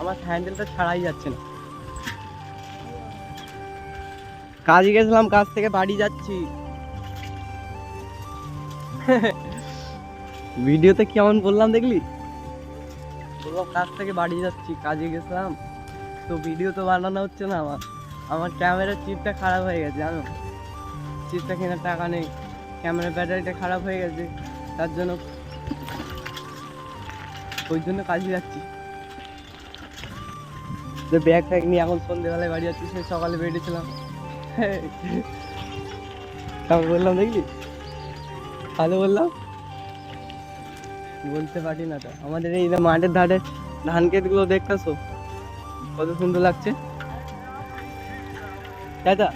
আমার হ্যান্ডেলটা ছাড়াই যাচ্ছে না। কাজে গেছিলাম, কাজ থেকে বাড়ি যাচ্ছি। ভিডিওতে কেমন বললাম দেখলি? বললাম কাজ থেকে বাড়ি যাচ্ছি, কাজে গেছিলাম তো ভিডিও তো বানানো হচ্ছে না। আমার ক্যামেরার চিপটা খারাপ হয়ে গেছে জানো, চিপটা কেনার টাকা নেই, ক্যামেরার ব্যাটারিটা খারাপ হয়ে গেছে, তার জন্য ওই জন্য কাজে যাচ্ছি। যে ব্যাগ ফ্যাগ নিয়ে এখন সন্ধ্যেবেলায় বাড়ি যাচ্ছি, সে সকালে বেরিয়েছিলাম। তারপর বললাম দেখলি, ভালো বললাম, বলতে পারি না। তো আমাদের এই মাঠের ধারে ধান ক্ষেতগুলো দেখতেছো কত সুন্দর লাগছে। দাদা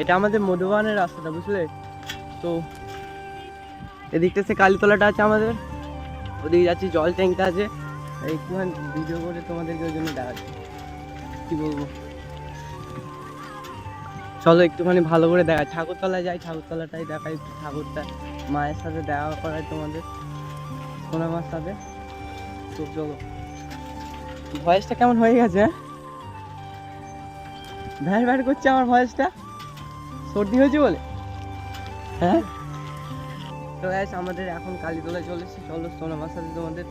এটা আমাদের মধুবানের রাস্তাটা, বুঝলে তো। এদিকটা সে কালীতলাটা আছে আমাদের, ওদিকে যাচ্ছি, জল ট্যাঙ্কটা আছে। একটুখানি ভিডিও করে তোমাদেরকে ওই জন্য দেখাচ্ছি, কি বলবো। চলো একটুখানি ভালো করে দেখাই, ঠাকুরতলায় যাই, ঠাকুরতলাটাই দেখাই, ঠাকুরটা মায়ের সাথে দেখা করাই তোমাদের, সোনামার সাথে। তো চলো, ভয়েসটা কেমন হয়ে গেছে? ভ্যার ভ্যার করছে আমার ভয়েসটা, সর্দি হয়েছে বলে। হ্যাঁ তো গ্যাস আমাদের এখন কালীতলায় চলে এসেছি, চলো সোনামার সাথে তোমাদের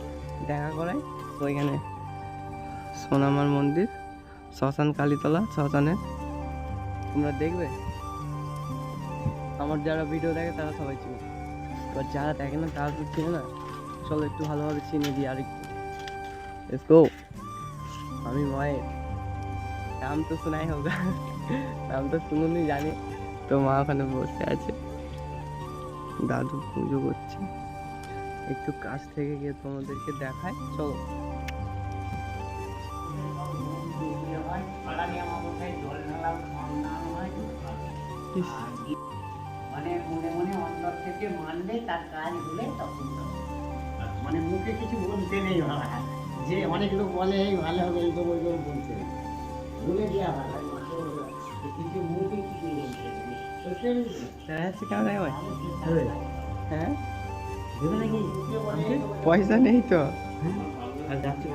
দেখা করাই। তো এখানে সোনামার মন্দির, শ্মশান, কালীতলা শ্মশানে তোমরা দেখবে। আমার যারা ভিডিও দেখে তারা সবাই চিনে, এবার যারা দেখে না তারা তো চিনে না। চলো একটু ভালোভাবে চিনে দিই আর একটু। Let's go. আমি মায়ের নাম তো শোনাই হোক, নাম তো শুনুনি জানি। তো মা ওখানে বসে আছে, দাদু পুজো করছে, একটু কাছ থেকে গিয়ে তোমাদেরকে দেখায়। চলো মানে মনে মনে অন্তর থেকে মানলে তার কাজ হলে তখন মানে মুখে কিছু বলতে নেই ভালো, যে অনেক লোক বলে এই ভালো হবে এই তো ওই বলতে বলে দেওয়া ভালো, কিন্তু মুখে কিছু বলতে হ্যাঁ পয়সা নেই তো। আর যাচ্ছে